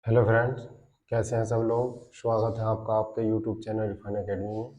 Hello friends, कैसे हैं सब लोग। स्वागत है आपका आपके यूट्यूब चैनल रिफाइन एकेडमी में।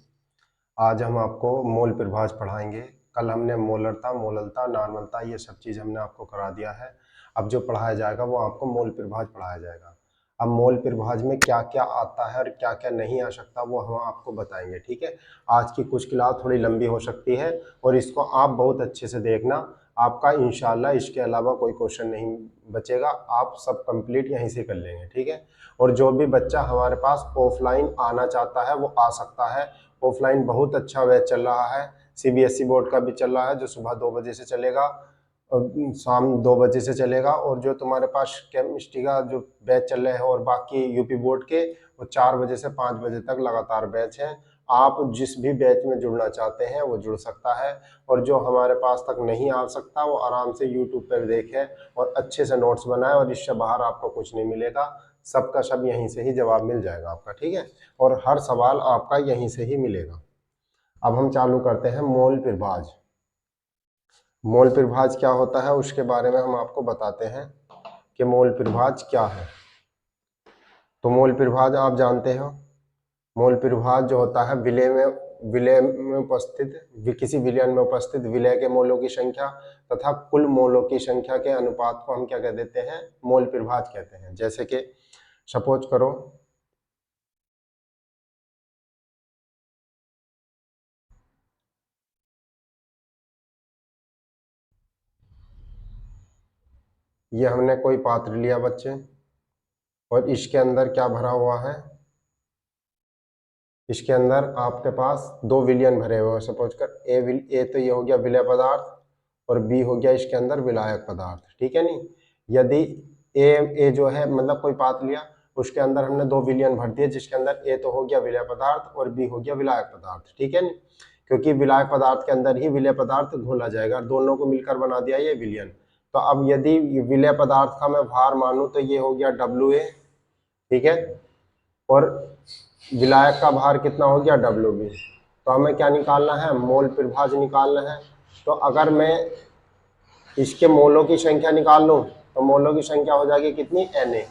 आज हम आपको मोल प्रभाज पढ़ाएंगे। कल हमने मोलरता, मोललता, नॉर्मलता ये सब चीज़ हमने आपको करा दिया है। अब जो पढ़ाया जाएगा वो आपको मोल प्रभाज पढ़ाया जाएगा। अब मोल प्रभाज में क्या क्या आता है और क्या क्या नहीं आ सकता वो हम आपको बताएंगे, ठीक है। आज की कुछ क्लास थोड़ी लंबी हो सकती है और इसको आप बहुत अच्छे से देखना। आपका इंशाल्लाह इसके अलावा कोई क्वेश्चन नहीं बचेगा, आप सब कंप्लीट यहीं से कर लेंगे, ठीक है। और जो भी बच्चा हमारे पास ऑफलाइन आना चाहता है वो आ सकता है। ऑफलाइन बहुत अच्छा बैच चल रहा है, सीबीएसई बोर्ड का भी चल रहा है जो सुबह 2 बजे से चलेगा और शाम 2 बजे से चलेगा। और जो तुम्हारे पास केमिस्ट्री का जो बैच चल रहे हैं और बाकी यूपी बोर्ड के, वो 4 बजे से 5 बजे तक लगातार बैच है। आप जिस भी बैच में जुड़ना चाहते हैं वो जुड़ सकता है। और जो हमारे पास तक नहीं आ सकता वो आराम से यूट्यूब पर देखे और अच्छे से नोट्स बनाए, और इससे बाहर आपको कुछ नहीं मिलेगा। सबका सब यहीं से ही जवाब मिल जाएगा आपका, ठीक है। और हर सवाल आपका यहीं से ही मिलेगा। अब हम चालू करते हैं मोल प्रभाज। मोल प्रभाज क्या होता है उसके बारे में हम आपको बताते हैं कि मोल प्रभाज क्या है। तो मोल प्रभाज आप जानते हो, मोल प्रभाज जो होता है विलय में उपस्थित किसी विलयन में उपस्थित विलय के मोलों की संख्या तथा कुल मोलों की संख्या के अनुपात को हम क्या कह देते हैं, मोल प्रभाज कहते हैं। जैसे कि सपोज करो ये हमने कोई पात्र लिया बच्चे, और इसके अंदर क्या भरा हुआ है, इसके अंदर आपके पास 2 विलयन भरे हुए हैं। सपोज कर ए तो ये हो गया विलय पदार्थ और बी हो गया इसके अंदर विलायक पदार्थ, ठीक है। नहीं, यदि ए जो है मतलब कोई पात्र लिया, उसके अंदर हमने 2 विलयन भर दिए, जिसके अंदर ए तो हो गया विलय पदार्थ और बी हो गया विलायक पदार्थ, ठीक है। नहीं, क्योंकि विलायक पदार्थ के अंदर ही विलय पदार्थ घोला जाएगा, दोनों को मिलकर बना दिया ये विलयन। तो अब यदि विलय पदार्थ का मैं भार मानूं तो ये हो गया WA, ठीक है। और विलायक का भार कितना हो गया WB। तो हमें क्या निकालना है, मोल प्रभाज निकालना है। तो अगर मैं इसके मोलों की संख्या निकाल लूं तो मोलों की संख्या हो जाएगी कितनी, Na।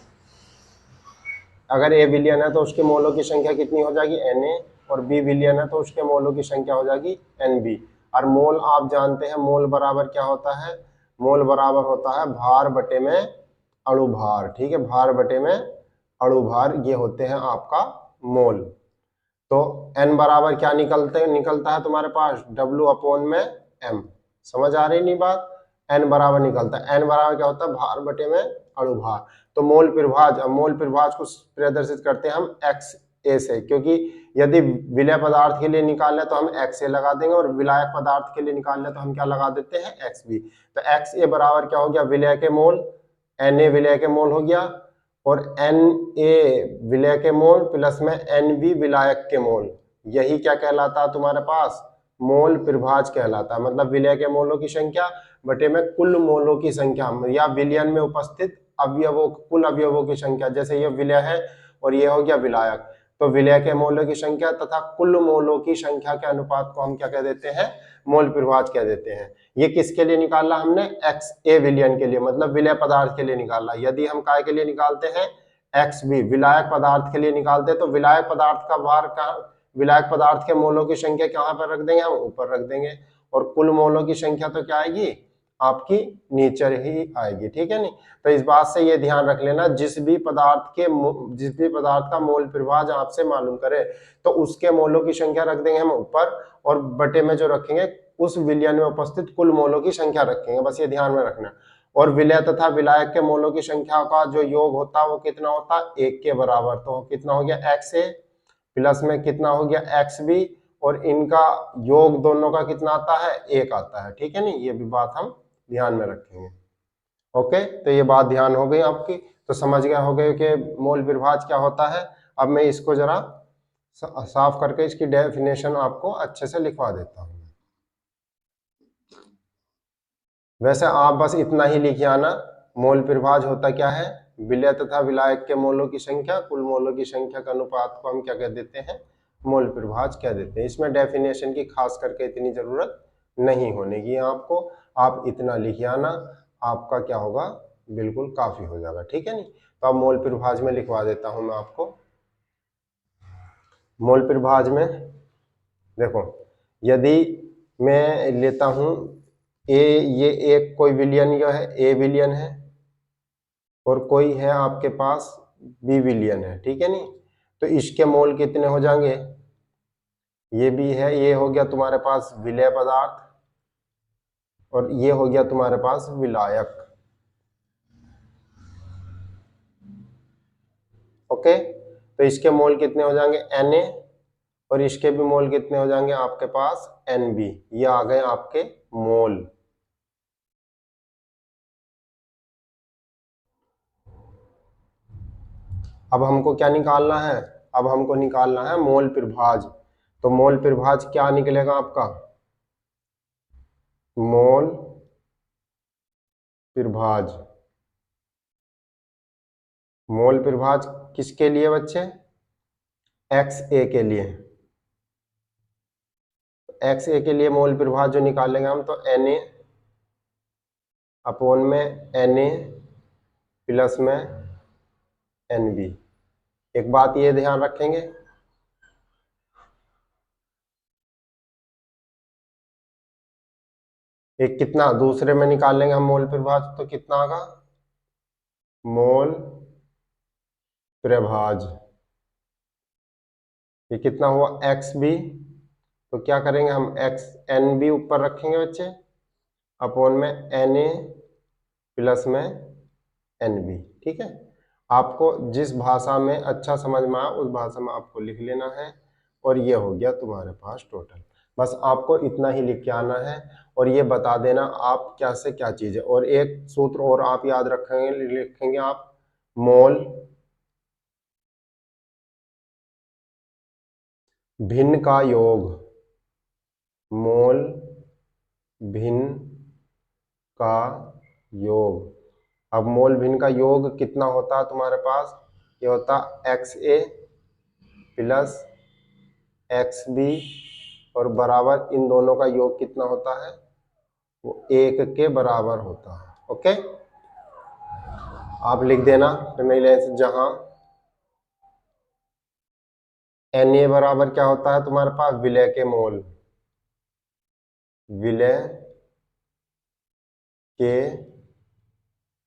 अगर ए विलियन है तो उसके मोलों की संख्या कितनी हो जाएगी, Na। और बी विलियन है तो उसके मोलों की संख्या हो जाएगी Nb। और मोल आप जानते हैं, मोल बराबर क्या होता है, मोल बराबर होता है भार बटे में अणु भार, ठीक है। भार बटे में अणु भार, ये होते हैं आपका मोल। तो n बराबर क्या निकलता है तुम्हारे पास, W/m। समझ आ रही नहीं बात, n बराबर निकलता है। n बराबर क्या होता है, भार बटे में अणु भार। तो मोल प्रभाज, अब मोल प्रभाज को प्रदर्शित करते हैं हम XA से, क्योंकि यदि विलय पदार्थ के लिए निकालना तो हम XA लगा देंगे और विलायक पदार्थ के लिए निकालना तो हम क्या लगा देते हैं, XB। तो XA बराबर क्या हो गया, विलय के मोल, Na विलय के मोल हो गया, और Na विलय के मोल प्लस में Nb विलायक के मोल, यही क्या कहलाता है तुम्हारे पास, मोल प्रभाज कहलाता है। मतलब विलय के मोलों की संख्या बटे में कुल मोलों की संख्या, या विलयन में उपस्थित अवयवों, कुल अवयवों की संख्या। जैसे ये विलय है और ये हो गया विलायक, तो विलय के मोलों की संख्या तथा कुल मोलों की संख्या के अनुपात को हम क्या कह देते हैं, मोल प्रभाज कह देते हैं। ये किसके लिए निकाला हमने, XA विलयन के लिए, मतलब विलय पदार्थ के लिए निकाला। यदि हम काय के लिए निकालते हैं, XB विलायक पदार्थ के लिए निकालते हैं, तो विलायक पदार्थ का भार का, विलायक पदार्थ के मोलों की संख्या कहां पर रख देंगे, हम ऊपर रख देंगे। और कुल मोलों की संख्या तो क्या आएगी आपकी, नीचे ही आएगी, ठीक है। नहीं, तो इस बात से ये ध्यान रख लेना, जिस भी पदार्थ का मोल प्रभाज आपसे मालूम करे तो उसके मोलों की संख्या रख देंगे हम ऊपर, और बटे में जो रखेंगे उस विलयन में उपस्थित कुल मोलों की संख्या रखेंगे, बस ये ध्यान में रखना। और विलय तथा विलायक के मोलों की संख्या का जो योग होता है वो कितना होता है, 1 के बराबर। तो कितना हो गया, XA प्लस में कितना हो गया, XB, और इनका योग दोनों का कितना आता है, 1 आता है, ठीक है। नहीं, ये भी बात हम ध्यान में रखेंगे। ओके, तो ये बात ध्यान हो गई आपकी, तो समझ गए हो गए कि मोल प्रभाज क्या होता है। अब मैं इसको जरा साफ करके इसकी डेफिनेशन आपको अच्छे से लिखवा देता हूँ। वैसे आप बस इतना ही लिखिए आना, मोल प्रभाज होता क्या है, विलय तथा विलायक के मोलों की संख्या कुल मोलों की संख्या का अनुपात को हम क्या कह देते हैं, मोल प्रभाज कह देते हैं। इसमें डेफिनेशन की खास करके इतनी जरूरत नहीं होने की आपको, आप इतना लिखिए आना, आपका क्या होगा, बिल्कुल काफी हो जाएगा, ठीक है नहीं। तो अब मोल प्रभाज में लिखवा देता हूं मैं आपको। मोल प्रभाज में देखो, यदि मैं लेता हूं ए, ये एक कोई विलयन जो है ए विलयन है, और कोई है आपके पास बी विलयन है, ठीक है नहीं। तो इसके मोल कितने हो जाएंगे, ये भी है, ये हो गया तुम्हारे पास विलय पदार्थ, और ये हो गया तुम्हारे पास विलायक। ओके, तो इसके मोल कितने हो जाएंगे Na, और इसके भी मोल कितने हो जाएंगे आपके पास Nb। ये आ गए आपके मोल। अब हमको क्या निकालना है, अब हमको निकालना है मोल प्रभाज। तो मोल प्रभाज क्या निकलेगा आपका, मोल प्रभाज। मोल प्रभाज किसके लिए बच्चे, XA के लिए। XA के लिए मोल प्रभाज जो निकालेंगे हम, तो Na अपॉन में Na प्लस में Nb। एक बात ये ध्यान रखेंगे, एक कितना दूसरे में निकाल लेंगे हम मोल प्रभाज, तो कितना आगा, मोल प्रभाज। ये कितना हुआ XB, तो क्या करेंगे हम NB ऊपर रखेंगे बच्चे, अपॉन में Na प्लस में Nb, ठीक है। आपको जिस भाषा में अच्छा समझ में आए उस भाषा में आपको लिख लेना है, और ये हो गया तुम्हारे पास टोटल। बस आपको इतना ही लिख के आना है, और ये बता देना आप क्या से क्या चीज है। और एक सूत्र और आप याद रखेंगे, लिखेंगे आप, मोल भिन्न का योग, मोल भिन्न का योग। अब मोल भिन्न का योग कितना होता है तुम्हारे पास, ये होता XA प्लस XB, और बराबर इन दोनों का योग कितना होता है, वो 1 के बराबर होता है। ओके, आप लिख देना नहीं ले, जहां Na बराबर क्या होता है तुम्हारे पास, विलय के मोल, विलय के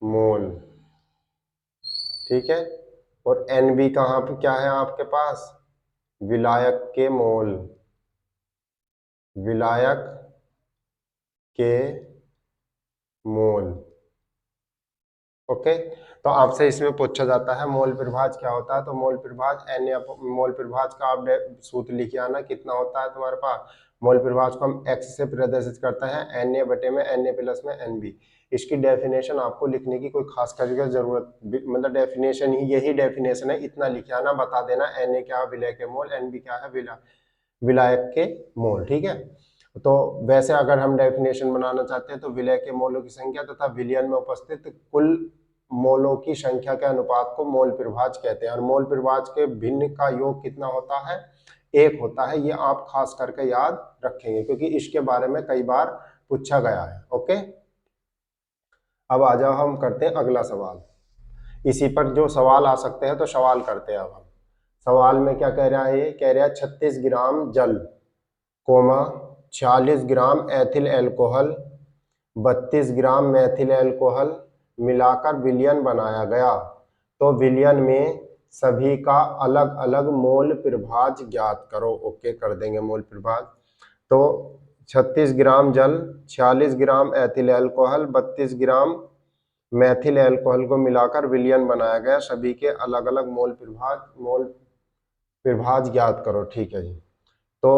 मोल, ठीक है। और Nb कहाँ पे क्या है आपके पास, विलायक के मोल, विलायक के मोल। ओके, तो आपसे इसमें पूछा जाता है मोल प्रभाज क्या होता है, तो मोल प्रभाज मोल प्रभाज का आप सूत्र लिखे आना, कितना होता है तुम्हारे पास। मोल प्रभाज को हम x से प्रदर्शित करते हैं, Na बटे में Na प्लस में Nb। इसकी डेफिनेशन आपको लिखने की कोई खास करके जरूरत, मतलब डेफिनेशन ही यही डेफिनेशन है, इतना लिखे आना, बता देना Na क्या है विलय के मोल, Nb क्या है विलायक के मोल, ठीक है। तो वैसे अगर हम डेफिनेशन बनाना चाहते हैं, तो विलय के मोलों की संख्या तथा विलयन में उपस्थित कुल मोलों की संख्या के अनुपात को मोल प्रभाज कहते हैं। और मोल प्रभाज के भिन्न का योग कितना होता है, 1 होता है। ये आप खास करके याद रखेंगे, क्योंकि इसके बारे में कई बार पूछा गया है। ओके, अब आ जाओ हम करते हैं अगला सवाल। इसी पर जो सवाल आ सकते हैं तो सवाल करते हैं। अब हम सवाल में क्या कह रहा है, ये कह रहा है 36 ग्राम जल, 46 ग्राम एथिल एल्कोहल, 32 ग्राम मेथिल एल्कोहल मिलाकर विलयन बनाया गया। तो विलयन में सभी का अलग अलग मोल प्रभाज ज्ञात करो। ओके, कर देंगे मोल प्रभाज। तो 36 ग्राम जल, 46 ग्राम एथिल एल्कोहल, 32 ग्राम मेथिल एल्कोहल को मिलाकर विलयन बनाया गया, सभी के अलग अलग मोल प्रभाज ज्ञात करो, ठीक है जी। तो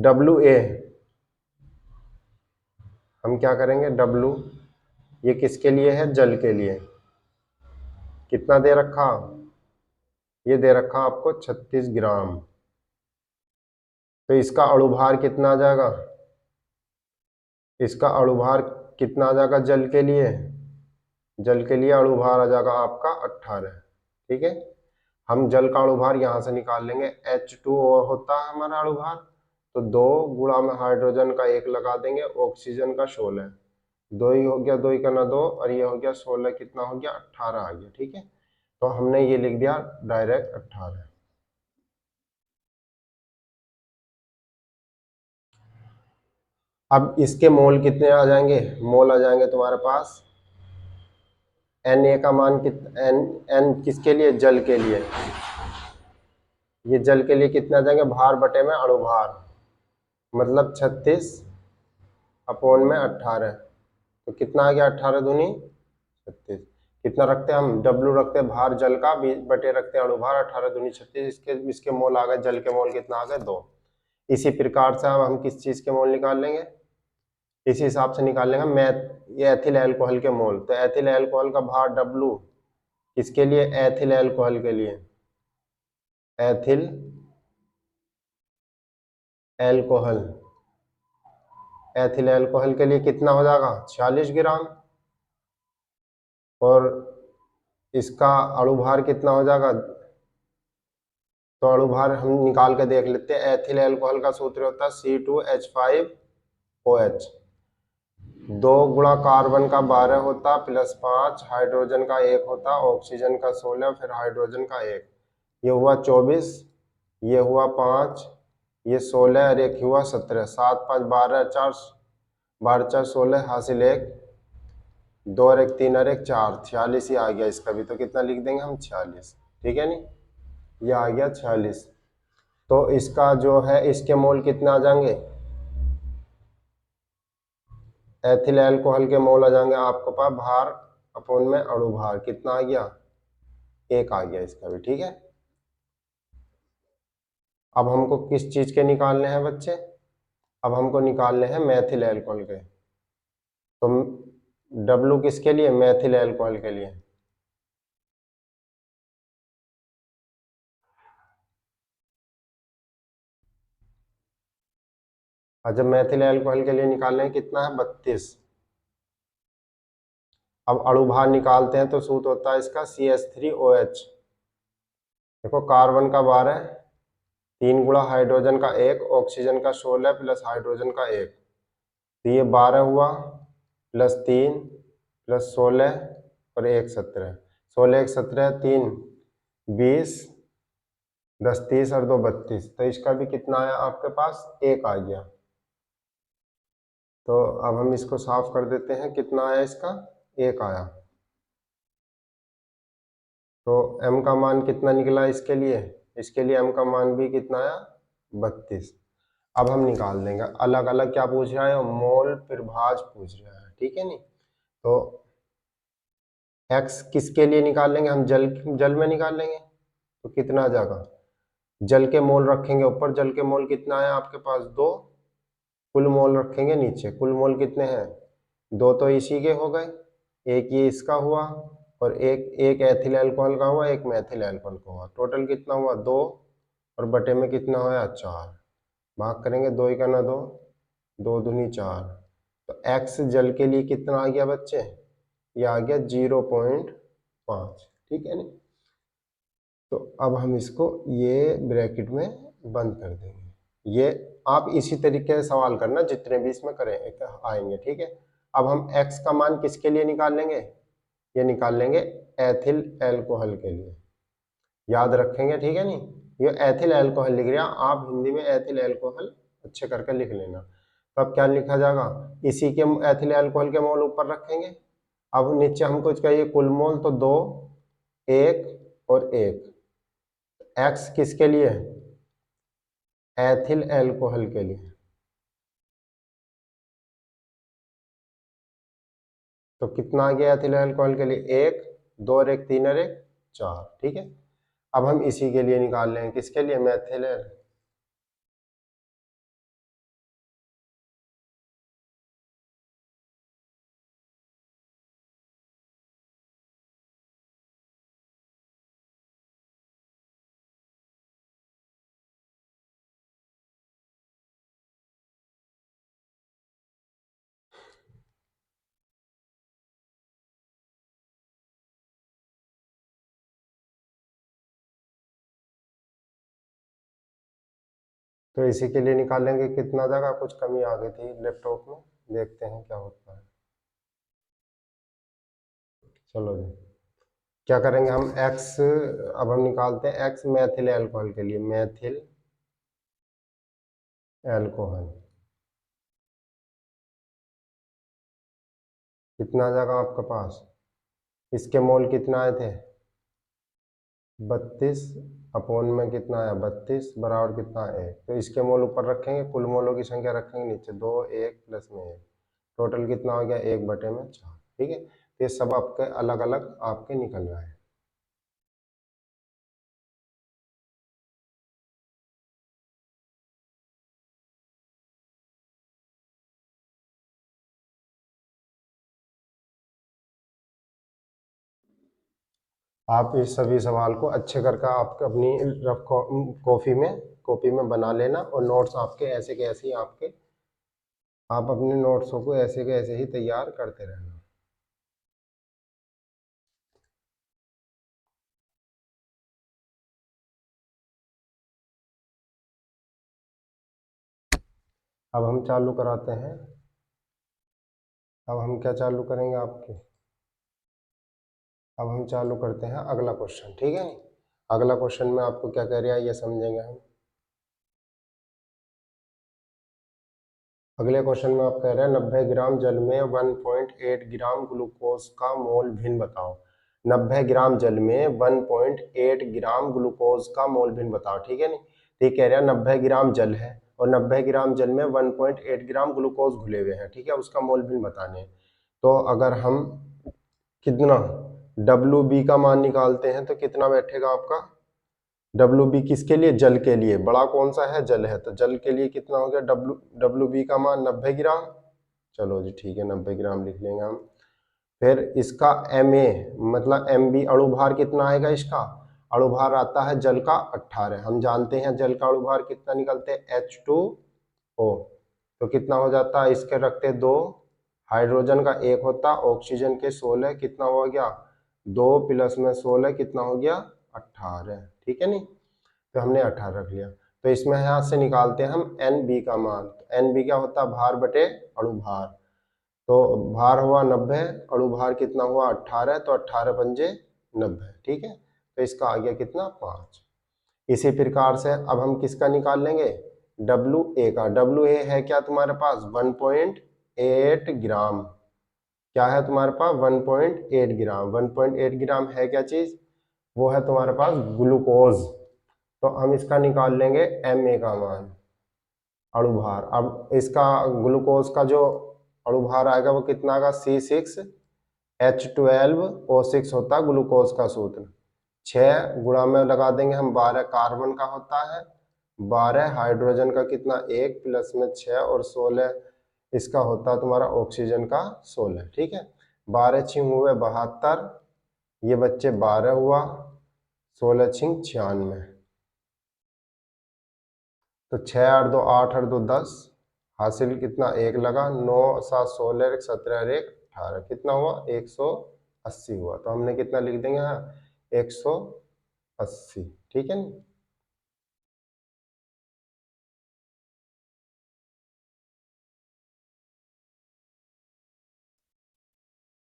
WA हम क्या करेंगे, W ये किसके लिए है, जल के लिए। कितना दे रखा, ये दे रखा आपको 36 ग्राम। तो इसका अणुभार कितना आ जाएगा, इसका अणुभार कितना आ जाएगा जल के लिए, जल के लिए अणुभार आ जाएगा आपका 18, ठीक है। हम जल का अणुभार यहाँ से निकाल लेंगे, H2O होता है हमारा अणुभार, तो 2 गुणा में हाइड्रोजन का 1 लगा देंगे, ऑक्सीजन का 16, दो ही हो गया, दो ही का ना दो, और ये हो गया 16, कितना हो गया 18 आ गया। ठीक है, तो हमने ये लिख दिया डायरेक्ट 18। अब इसके मोल कितने आ जाएंगे, मोल आ जाएंगे तुम्हारे पास Na का मान कितना, एन किसके लिए, जल के लिए, ये जल के लिए कितने आ जाएंगे, भार बटे में अणुभार, मतलब 36 अपॉन में 18। तो कितना आ गया, 18 दूनी 36। कितना रखते हैं हम, डब्लू रखते हैं भार जल का, बटे रखते हैं अणुभार, 18 दूनी 36। इसके इसके मोल आ गए, जल के मोल कितना आ गए, 2। इसी प्रकार से अब हम किस चीज के मोल निकाल लेंगे, इसी हिसाब से निकाल लेंगे मैथ, ये एथिल एल्कोहल के मोल। तो एथिल एल्कोहल का भार डब्लू किसके लिए, एथिल एल्कोहल के लिए, एथिल एल्कोहल, एथिल एल्कोहल के लिए कितना हो जाएगा, 46 ग्राम। और इसका अणुभार कितना हो जाएगा, तो अणुभार हम निकाल के देख लेते हैं। एथिल एल्कोहल का सूत्र होता है C2H5OH, 2 गुणा कार्बन का 12 होता प्लस 5, हाइड्रोजन का 1 होता, ऑक्सीजन का 16, फिर हाइड्रोजन का 1, ये हुआ 24, ये हुआ 5, ये 16 और एक हुआ 17, 7 5 12 4, 12 4 16, हासिल 1, 2 और एक 3 और एक 4, 46 ही आ गया इसका भी। तो कितना लिख देंगे हम, 46। ठीक है नी, ये आ गया 46। तो इसका जो है, इसके मोल कितने आ जाएंगे, एथिल एल्कोहल के मोल आ जाएंगे आपके पास भार अपॉन में अणुभार, कितना आ गया, 1 आ गया इसका भी। ठीक है, अब हमको किस चीज के निकालने हैं बच्चे, अब हमको निकालने हैं मैथिल एल्कोहल के। तो डब्लू किसके लिए, मैथिल एल्कोहल के लिए। और जब मैथिल एल्कोहल के लिए निकालने हैं, कितना है, 32। अब अणुभार निकालते हैं तो सूत्र होता है इसका CH3OH। देखो कार्बन का 12, 3 गुणा हाइड्रोजन का 1, ऑक्सीजन का 16 प्लस हाइड्रोजन का 1, तो ये 12 हुआ प्लस 3 प्लस 16 और 1 17, 16 1 17, 3 20, 10 30 और 2 32। तो इसका भी कितना आया आपके पास, 1 आ गया। तो अब हम इसको साफ कर देते हैं, कितना आया इसका, 1 आया। तो m का मान कितना निकला इसके लिए, इसके लिए m का मान भी कितना आया, 32। अब हम निकाल देंगे, अलग अलग क्या पूछ रहा है, मोल प्रभाज पूछ रहा है। ठीक है नी, तो x किसके लिए निकाल लेंगे हम, जल जल में निकाल लेंगे। तो कितना आ जाएगा, जल के मोल रखेंगे ऊपर, जल के मोल कितना है आपके पास, 2, कुल मोल रखेंगे नीचे, कुल मोल कितने हैं, 2 तो इसी के हो गए, एक ये इसका हुआ, और एक एक एथिल अल्कोहल का हुआ, एक मैथिल अल्कोहल का हुआ, टोटल कितना हुआ, 2, और बटे में कितना होया, 4। भाग करेंगे, 2 ही का ना 2, 2 दूनी 4। तो x जल के लिए कितना आ गया बच्चे, ये आ गया 0.5। ठीक है ना, तो अब हम इसको ये ब्रैकेट में बंद कर देंगे। ये आप इसी तरीके से सवाल करना जितने भी इसमें करें आएंगे। ठीक है, अब हम x का मान किसके लिए निकाल लेंगे, ये निकाल लेंगे एथिल एल्कोहल के लिए, याद रखेंगे। ठीक है नी, ये एथिल एल्कोहल लिख रहा, आप हिंदी में एथिल एल्कोहल अच्छे करके लिख लेना। तो अब क्या लिखा जाएगा, इसी के एथिल एल्कोहल के मोल ऊपर रखेंगे। अब नीचे हमको चाहिए कुल मोल, तो 2, 1 और 1। एक्स किसके लिए, एथिल एल्कोहल के लिए, तो कितना आ गया एथिल अल्कोहल के लिए, 1 2 और 1 3 और 1 4। ठीक है, अब हम इसी के लिए निकाल लेंगे, किसके लिए, मैथिल। तो इसी के लिए निकालेंगे, कितना जाएगा, कुछ कमी आ गई थी लैपटॉप में, देखते हैं क्या होता है। चलो जी, क्या करेंगे हम x, अब हम निकालते हैं x मैथिल एल्कोहल के लिए, मैथिल एल्कोहल कितना आ जाएगा आपके पास, इसके मोल कितना आए थे 32, अपोन में कितना आया 32 बराबर कितना 1, तो इसके मोल ऊपर रखेंगे, कुल मोलों की संख्या रखेंगे नीचे, 2 1 प्लस में 1, टोटल कितना हो गया 1/4। ठीक है, तो ये सब आपके अलग अलग आपके निकल रहा है। आप इस सभी सवाल को अच्छे करके आपके अपनी रफ कॉपी में बना लेना, और नोट्स आपके ऐसे के ऐसे ही आपके, आप अपने नोट्सों को ऐसे के ऐसे ही तैयार करते रहना। अब हम चालू कराते हैं, अब हम क्या चालू करेंगे आपके, अब हम चालू करते हैं अगला क्वेश्चन। ठीक है, अगला क्वेश्चन में आपको क्या कह रहा है ये समझेंगे हम। अगले क्वेश्चन में आप कह रहे हैं 90 ग्राम जल में 1.8 ग्राम ग्लूकोज का मोल भिन्न बताओ। 90 ग्राम जल में 1.8 ग्राम ग्लूकोज का मोल भिन्न बताओ। ठीक है, नहीं तो ये कह रहा है 90 ग्राम जल है और 90 ग्राम जल में 1.8 ग्राम ग्लूकोज घुले हुए हैं। ठीक है, उसका मोल भिन्न बताने हैं। तो अगर हम कितना WB का मान निकालते हैं तो कितना बैठेगा आपका, WB किसके लिए, जल के लिए, बड़ा कौन सा है, जल है, तो जल के लिए कितना हो गया WB का मान 90 ग्राम। चलो जी ठीक है, 90 ग्राम लिख लेंगे हम। फिर इसका MA मतलब MB अणुभार कितना आएगा, इसका अणुभार आता है जल का 18, हम जानते हैं जल का अणुभार कितना निकलते हैं H2O, तो कितना हो जाता है, इसके रखते 2, हाइड्रोजन का 1 होता, ऑक्सीजन के 16, कितना हो गया 2 प्लस में 16 कितना हो गया 18। ठीक है, नहीं तो हमने 18 रख लिया। तो इसमें यहाँ से निकालते हैं हम NB का मान, तो NB क्या होता है, भार बटे अणुभार, तो भार हुआ 90, अणुभार कितना हुआ 18, तो 18 पंजे 90। ठीक है, तो इसका आ गया कितना 5। इसी प्रकार से अब हम किसका निकाल लेंगे, WA का। WA है क्या तुम्हारे पास 1.8 ग्राम, क्या है तुम्हारे पास 1.8 ग्राम, 1.8 ग्राम है क्या चीज, वो है तुम्हारे पास ग्लूकोज। तो हम इसका निकाल लेंगे MA का मान, अणुभार। अब इसका ग्लूकोज का जो अणुभार आएगा वो कितना आएगा C6H12O6 होता है ग्लूकोज का सूत्र, 6 गुणा में लगा देंगे हम 12 कार्बन का होता है, 12 हाइड्रोजन का कितना 1 प्लस में 6 और 16 इसका होता है तुम्हारा ऑक्सीजन का 16। ठीक है, 12 छिंग हुए 72, ये बच्चे 12 हुआ, 16 छिंग 96, तो 6 8 2 8 8 2 10, हासिल कितना 1 लगा, 9 7 16 17 1 18, कितना हुआ 180 हुआ, तो हमने कितना लिख देंगे यहाँ 180। ठीक है ना,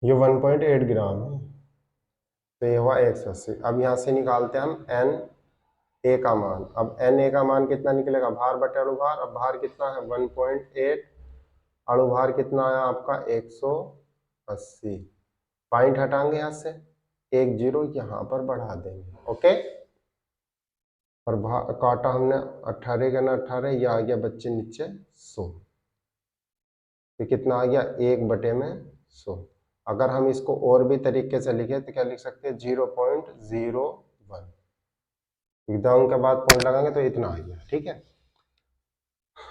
ये 1.8 ग्राम है, तो ये हुआ 180। अब यहाँ से निकालते हैं हम NA का मान। अब NA का मान कितना निकलेगा, भार बटे अणुभार, अब भार कितना है 1.8, अणुभार कितना आया आपका 180, पॉइंट हटाएंगे यहाँ से, 1 0 यहाँ पर बढ़ा देंगे। ओके, और काटा हमने 18 का ना 18, ये आ गया बच्चे नीचे 100, तो कितना आ गया 1/100। अगर हम इसको और भी तरीके से लिखे तो क्या लिख सकते हैं 0.01, एकदम के बाद पॉइंट लगाएंगे तो इतना आ गया। ठीक है,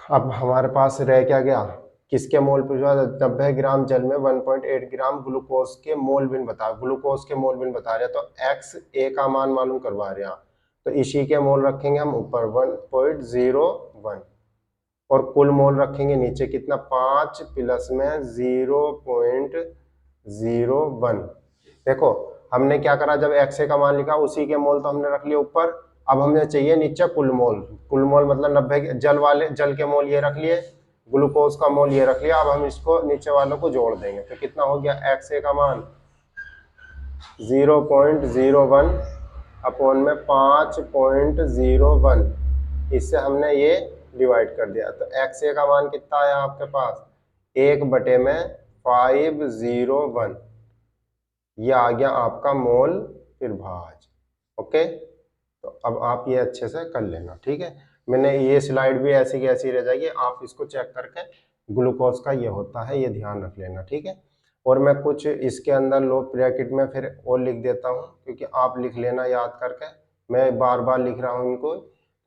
अब हमारे पास रह क्या गया, किसके मोल पूछा, 90 ग्राम जल में 1.8 ग्राम ग्लूकोज के मोल भिन्न बता, ग्लूकोज के मोल भिन्न बता रहे, तो XA का मान मालूम करवा रहे हैं, तो इसी के मोल रखेंगे हम ऊपर 1.01 और कुल मोल रखेंगे नीचे कितना 5 प्लस में 0.01। देखो हमने क्या करा, जब XA का मान लिखा उसी के मोल तो हमने रख लिया ऊपर, अब हमें चाहिए नीचे कुल मोल, कुल मोल मतलब 90 जल के मोल ये रख लिए, ग्लूकोज का मोल ये रख लिया, अब हम इसको नीचे वालों को जोड़ देंगे, तो कितना हो गया XA का मान 0.01 अपॉन में 5.01, इससे हमने ये डिवाइड कर दिया। तो एक्स ए का मान कितना आया आपके पास, 1/501। ये आ गया आपका मोल त्रिभाज। ओके, तो अब आप ये अच्छे से कर लेना, ठीक है। मैंने ये स्लाइड भी ऐसी की ऐसी रह जाएगी, आप इसको चेक करके ग्लूकोज का ये होता है, ये ध्यान रख लेना, ठीक है। और मैं कुछ इसके अंदर लो ब्रैकेट में फिर और लिख देता हूँ, क्योंकि आप लिख लेना याद करके, मैं बार बार लिख रहा हूँ इनको।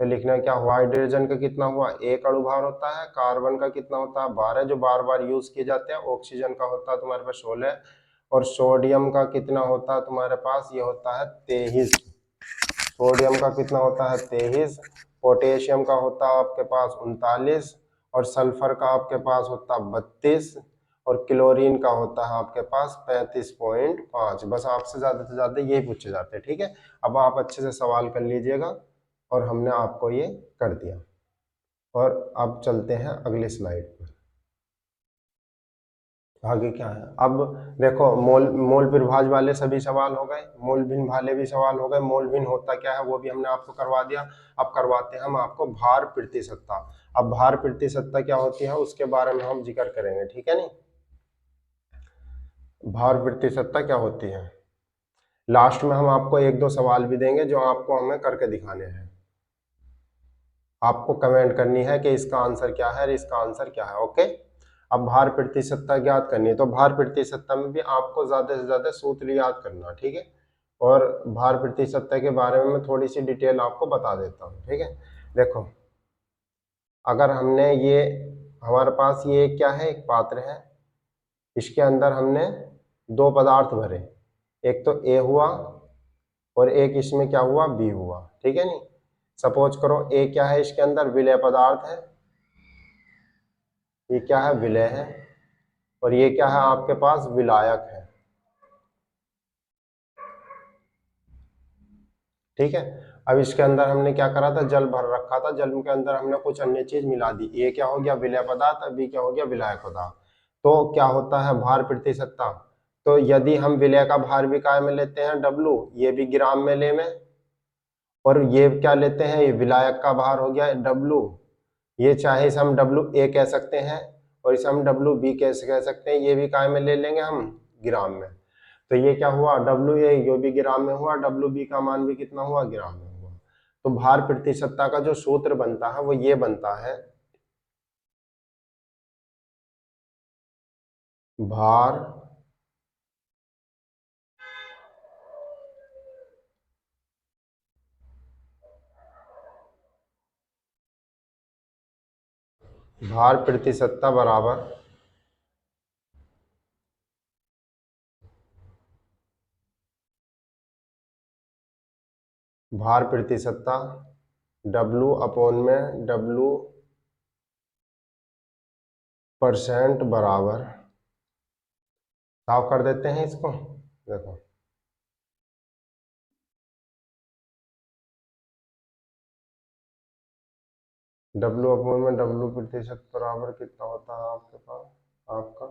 तो लिखना क्या हुआ, हाइड्रोजन का कितना हुआ, 1 अणु भार होता है, कार्बन का कितना होता है, 12 जो बार बार यूज किए जाते हैं, ऑक्सीजन का होता है तुम्हारे पास 16, और सोडियम का कितना होता है तुम्हारे पास, ये होता है 23। सोडियम का कितना होता है 23, पोटेशियम का होता है आपके पास 39, और सल्फर का आपके पास होता है 32, और क्लोरीन का होता है आपके पास 35.5। बस आपसे ज्यादा से ज्यादा यही पूछे जाते हैं, ठीक है। अब आप अच्छे से सवाल कर लीजिएगा, और हमने आपको ये कर दिया। और अब चलते हैं अगली स्लाइड पर। आगे क्या है, अब देखो मोल मोल विभाज वाले सभी सवाल हो गए, मोल भिन्न वाले भी सवाल हो गए। मोल भिन्न होता क्या है वो भी हमने आपको करवा दिया। अब करवाते हैं हम आपको भार प्रतिशतता। अब भार प्रतिशतता क्या होती है उसके बारे में हम जिक्र करेंगे, ठीक है। नहीं, भार प्रतिशतता क्या होती है, लास्ट में हम आपको एक दो सवाल भी देंगे जो आपको हमें करके दिखाने हैं। आपको कमेंट करनी है कि इसका आंसर क्या है और इसका आंसर क्या है। ओके, अब भार प्रतिशतता ज्ञात करनी है, तो भार प्रतिशतता में भी आपको ज्यादा से ज्यादा सूत्र याद करना, ठीक है। और भार प्रतिशतता के बारे में मैं थोड़ी सी डिटेल आपको बता देता हूँ, ठीक है। देखो, अगर हमने ये, हमारे पास ये क्या है, एक पात्र है, इसके अंदर हमने दो पदार्थ भरे, एक तो ए हुआ और एक इसमें क्या हुआ, बी हुआ, ठीक है। नहीं, सपोज करो ए क्या है, इसके अंदर विलय पदार्थ है, ये क्या है, विलय है, और ये क्या है आपके पास, विलायक है, ठीक है। अब इसके अंदर हमने क्या करा था, जल भर रखा था, जल के अंदर हमने कुछ अन्य चीज मिला दी, ये क्या हो गया, विलय पदार्थ, बी क्या हो गया, विलायक पदार्थ। तो क्या होता है भार प्रतिशतता, तो यदि हम विलय का भार भी काय में लेते हैं, डब्लू, ये भी ग्राम में ले में, और ये क्या लेते हैं, ये विलायक का भार हो गया डब्लू, ये चाहे इसे हम डब्लू ए कह सकते हैं और इसे हम डब्लू बी कैसे कह सकते हैं, ये भी काय में ले लेंगे हम, ग्राम में। तो ये क्या हुआ, डब्लू ए ये भी ग्राम में हुआ, डब्लू बी का मान भी कितना हुआ, ग्राम में हुआ। तो भार प्रतिशतता का जो सूत्र बनता है वो ये बनता है, भार भार प्रतिशतता बराबर भार प्रतिशतता डब्लू अपॉन में डब्लू परसेंट बराबर, साफ कर देते हैं इसको। देखो, डब्लू अपॉन में डब्लू प्रतिशत बराबर कितना होता है आपके पास, आपका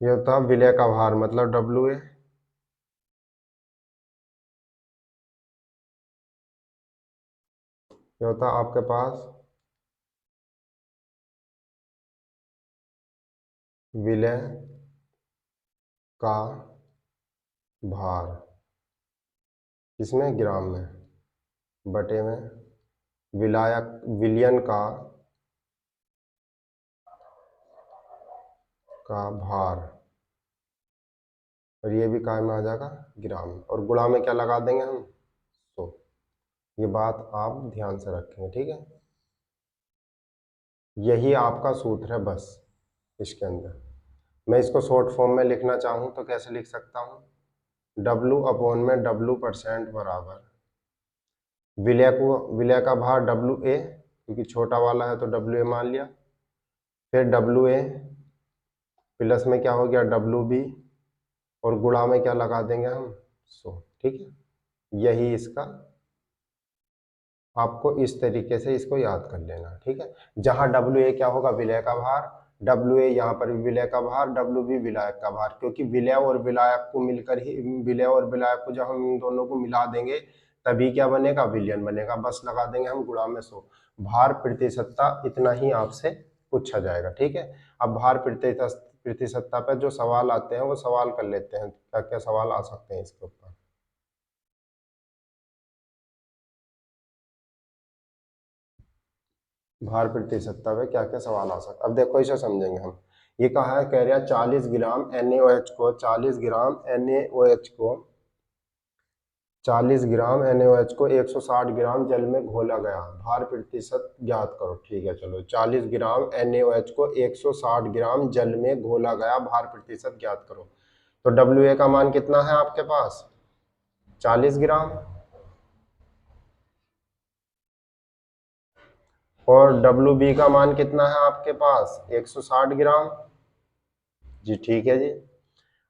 ये होता है विलय का भार, मतलब डब्लू ए, ये होता है आपके पास विलय का भार, किसमें, ग्राम में, बटे में विलायक विलयन का भार, और ये भी काय में आ जाएगा, ग्राम में, और गुणा में क्या लगा देंगे हम, तो ये बात आप ध्यान से रखेंगे, ठीक है। यही आपका सूत्र है बस इसके अंदर। मैं इसको शॉर्ट फॉर्म में लिखना चाहूँ तो कैसे लिख सकता हूँ, डब्लू अपॉन में डब्लू परसेंट बराबर विलय का भार डब्लू ए, क्योंकि छोटा वाला है तो डब्लू ए मान लिया, फिर डब्लू ए प्लस में क्या हो गया, डब्लू बी, और गुणा में क्या लगा देंगे हम, 100, ठीक है। यही इसका, आपको इस तरीके से इसको याद कर लेना, ठीक है। जहां डब्ल्यू ए क्या होगा, विलय का भार, डब्ल्यू ए यहाँ पर भी विलय का भार, डब्ल्यू बी विलायक का भार, क्योंकि विलय और विलायक को मिलकर ही, विलय और विलायक को जब हम इन दोनों को मिला देंगे तभी क्या बनेगा, विलयन बनेगा। बस लगा देंगे हम गुणा में 100। भार प्रतिशतता इतना ही आपसे पूछा जाएगा, ठीक है। अब भार प्रतिशतता पे जो सवाल आते हैं वो सवाल कर लेते हैं, क्या क्या सवाल आ सकते हैं इसके ऊपर। भार प्रतिशतता पे क्या क्या सवाल आ सकता है, अब देखो इसे समझेंगे हम। ये कहा है, कह रहा है 40 ग्राम NaOH को 40 ग्राम NaOH को 40 ग्राम NaOH को 160 ग्राम जल में घोला गया, भार प्रतिशत ज्ञात करो। ठीक है, चलो 40 ग्राम NaOH को 160 ग्राम जल में घोला गया, भार प्रतिशत ज्ञात करो। तो WA का मान कितना है आपके पास, 40 ग्राम, और WB का मान कितना है आपके पास, 160 ग्राम। जी ठीक है जी।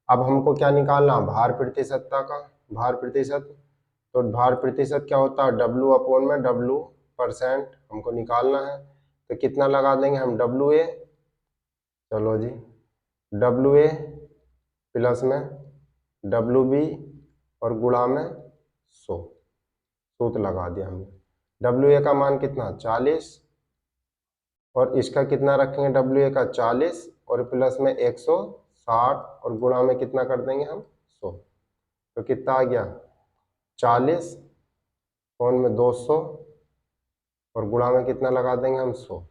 अब हमको क्या निकालना, भार प्रतिशतता का, भार प्रतिशत। तो भार प्रतिशत क्या होता है, W अपॉन में W परसेंट हमको निकालना है। तो कितना लगा देंगे हम, WA, चलो जी, WA प्लस में WB और गुणा में 100, सूत्र लगा दिया हमने। WA का मान कितना, 40, और इसका कितना रखेंगे, WA का 40 और प्लस में 160 और गुणा में कितना कर देंगे हम, 100। तो कितना आ गया, 40 कौन में 200 और गुणा में कितना लगा देंगे हम, 100।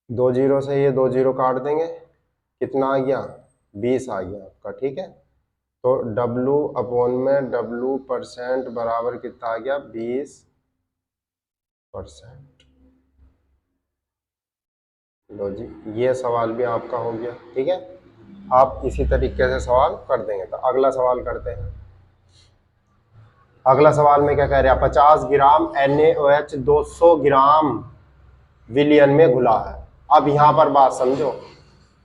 2 जीरो से ये 2 जीरो काट देंगे, कितना आ गया, 20 आ गया आपका, ठीक है। तो W अपॉन में W परसेंट बराबर कितना आ गया, 20%। लो जी, ये सवाल भी आपका हो गया, ठीक है। आप इसी तरीके से सवाल कर देंगे। तो अगला सवाल करते हैं। अगला सवाल में क्या कह रहे हैं, 50 ग्राम NaOH 200 ग्राम विलयन में घुला है। अब यहां पर बात समझो,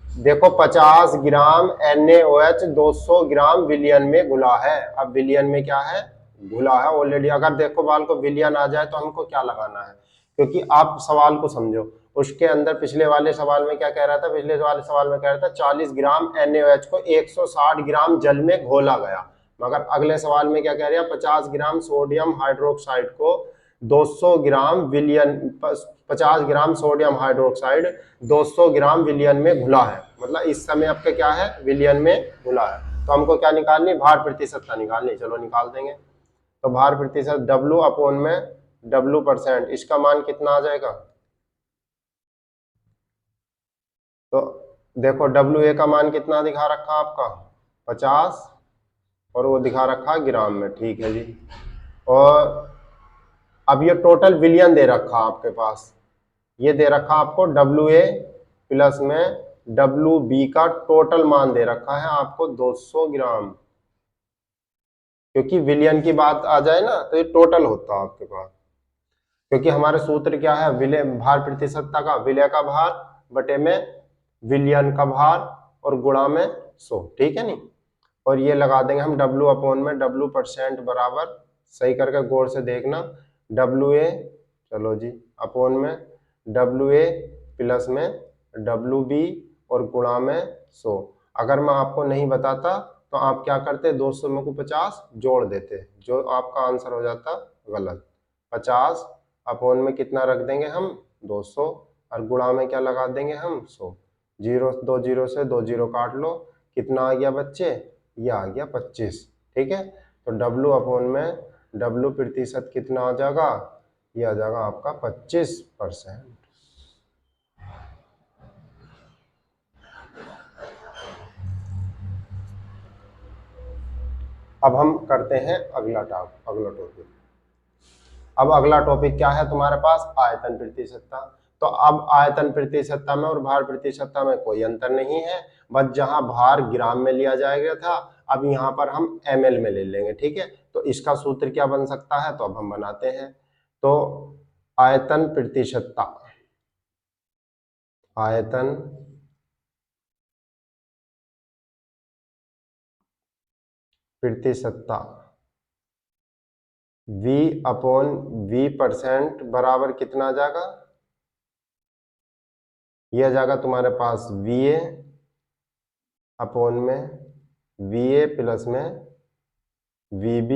देखो 50 ग्राम NaOH 200 ग्राम विलयन में घुला है। अब विलयन में क्या है, घुला है ऑलरेडी। अगर देखो बाल को विलयन आ जाए तो हमको क्या लगाना है, क्योंकि आप सवाल को समझो। उसके अंदर पिछले वाले सवाल में क्या कह रहा था, पिछले वाले सवाल में कह रहा था 40 ग्राम NaOH को 160 ग्राम जल में घोला गया, मगर अगले सवाल में क्या कह रहे हैं, 50 ग्राम सोडियम हाइड्रोक्साइड को 200 ग्राम विलयन, 50 ग्राम सोडियम हाइड्रोक्साइड 200 ग्राम विलयन में घुला है। मतलब इस समय आपके क्या है, विलयन में घुला है। तो हमको क्या निकालनी, भार प्रतिशतता निकालनी। चलो निकाल देंगे। तो भार प्रतिशत W अपॉन में W परसेंट, इसका मान कितना आ जाएगा। तो देखो WA का मान कितना दिखा रखा आपका, 50, और वो दिखा रखा ग्राम में, ठीक है जी। और अब ये टोटल विलियन दे रखा आपके पास, ये दे रखा आपको WA प्लस में WB का टोटल मान दे रखा है आपको 200 ग्राम, क्योंकि विलियन की बात आ जाए ना तो ये टोटल होता है आपके पास। क्योंकि हमारे सूत्र क्या है, विलय भार प्रतिशतता का, विलय का भार बटे में विलयन का भार और गुणा में 100, ठीक है नी। और ये लगा देंगे हम W अपॉन में W परसेंट बराबर, सही करके गौर से देखना, WA, चलो जी, अपॉन में WA प्लस में WB और गुणा में 100। अगर मैं आपको नहीं बताता तो आप क्या करते, 200 में को 50 जोड़ देते, जो आपका आंसर हो जाता गलत। 50 अपॉन में कितना रख देंगे हम, 200, और गुणा में क्या लगा देंगे हम, 100। जीरो, 2 जीरो से 2 जीरो काट लो, कितना आ गया बच्चे, ये आ गया 25, ठीक है। तो W अपॉन में W प्रतिशत कितना आ जाएगा, ये आ जाएगा आपका 25%। अब हम करते हैं अगला टॉपिक। अब अगला टॉपिक क्या है तुम्हारे पास, आयतन प्रतिशतता। तो अब आयतन प्रतिशतता में और भार प्रतिशतता में कोई अंतर नहीं है, बस जहां भार ग्राम में लिया जाएगा था, अब यहाँ पर हम ml में ले लेंगे, ठीक है। तो इसका सूत्र क्या बन सकता है, तो अब हम बनाते हैं। तो आयतन प्रतिशतता, आयतन प्रतिशतता V अपॉन V परसेंट बराबर कितना आ जाएगा, ये आ जाएगा तुम्हारे पास VA अपॉन में VA प्लस में VB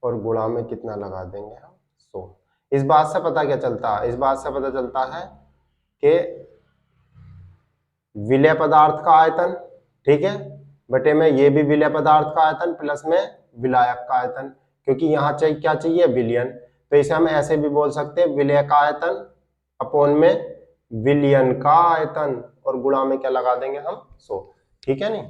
और गुणा में कितना लगा देंगे हम 100। इस बात से पता क्या चलता है, इस बात से पता चलता है कि विलय पदार्थ का आयतन, ठीक है, बटे में ये भी विलय पदार्थ का आयतन प्लस में विलायक का आयतन, क्योंकि यहाँ चाहिए क्या चाहिए, विलयन। तो इसे हम ऐसे भी बोल सकते हैं विलय का आयतन अपॉन में विलयन का आयतन और गुणा में क्या लगा देंगे हम 100, ठीक है नहीं।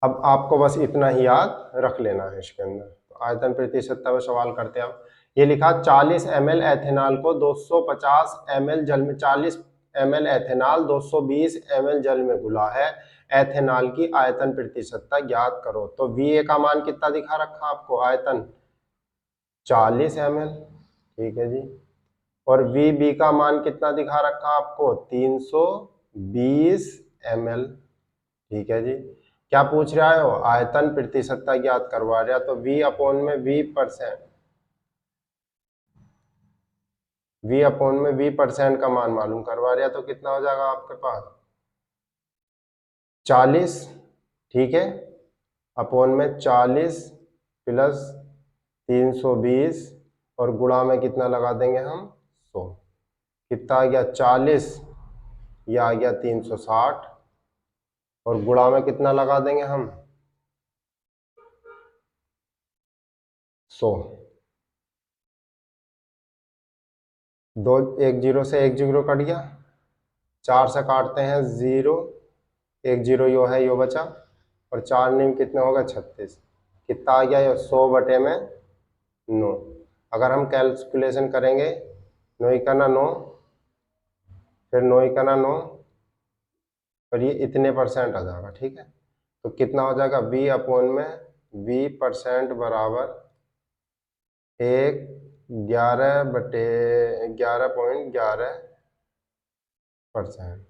अब आपको बस इतना ही याद रख लेना है इसके अंदर। तो आयतन प्रतिशतता में सवाल करते हैं अब। ये लिखा 40 ml एथेनॉल को 250 ml जल में 40 ml एथेनॉल 220 ml जल में घुला है, एथेनॉल की आयतन प्रतिशतता ज्ञात करो। तो VA का मान कितना दिखा रखा आपको, आयतन 40 ml, ठीक है जी। और VB का मान कितना दिखा रखा आपको, 320 ml, ठीक है जी। क्या पूछ रहा है वो, आयतन प्रतिशतता ज्ञात करवा रहा, तो V अपॉन में V परसेंट का मान मालूम करवा रहा, तो कितना हो जाएगा आपके पास 40, ठीक है, अपॉन में 40 प्लस 320 और गुणा में कितना लगा देंगे हम 100। कितना आ गया 40, यह आ गया 360 और गुणा में कितना लगा देंगे हम 100। दो, एक जीरो से एक जीरो कट गया, 4 से काटते हैं 0, एक जीरो यो है यो बचा, और 4 नीम कितने होगा 36। कितना आ गया ये 100 बटे में 9। अगर हम कैलकुलेशन करेंगे 9 का ना 9, फिर 9 का ना 9, और ये इतने परसेंट आ जाएगा, ठीक है। तो कितना हो जाएगा V अपॉन में V% बराबर 11/11.11%।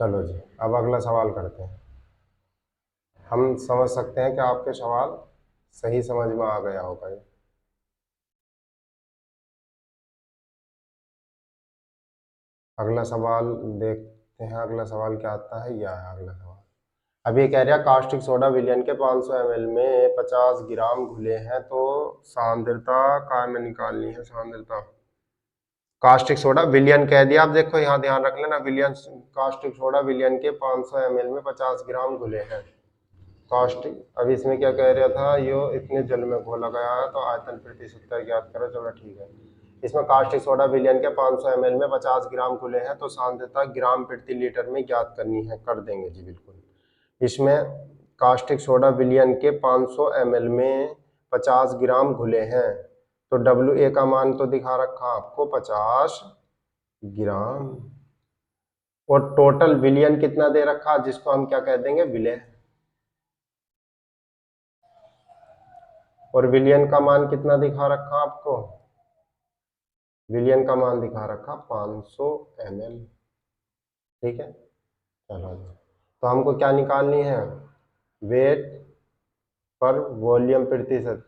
चलो जी, अब अगला सवाल करते हैं। हम समझ सकते हैं कि आपके सवाल सही समझ में आ गया होगा ये। अगला सवाल देखते हैं, अगला सवाल क्या आता है, यह है अगला सवाल। अब ये कह रहा है कास्टिक सोडा विलयन के 500 ml में 50 ग्राम घुले हैं, तो सांद्रता काय में निकालनी है, सांद्रता कास्टिक सोडा विलयन कह दिया। आप देखो यहाँ ध्यान रख लेना, विलयन कास्टिक सोडा विलयन के 500 ml में 50 ग्राम घुले हैं। कास्टिक, अब इसमें क्या कह रहा था, यो इतने जल में घोला गया है, तो आयतन प्रतिशतता ज्ञात करो। चलो ठीक है, इसमें कास्टिक सोडा विलयन के 500 ml में 50 ग्राम घुले हैं, तो सांद्रता ग्राम प्रति लीटर में ज्ञात करनी है। कर देंगे जी बिल्कुल। इसमें कास्टिक सोडा विलयन के 500 ml में 50 ग्राम घुले हैं, तो WA का मान तो दिखा रखा आपको 50 ग्राम, और टोटल विलयन कितना दे रखा, जिसको हम क्या कह देंगे, विलय। और विलयन का मान कितना दिखा रखा आपको, विलयन का मान दिखा रखा 500 ml, ठीक है। चलो, तो हमको क्या निकालनी है, वेट पर वॉल्यूम प्रतिशत,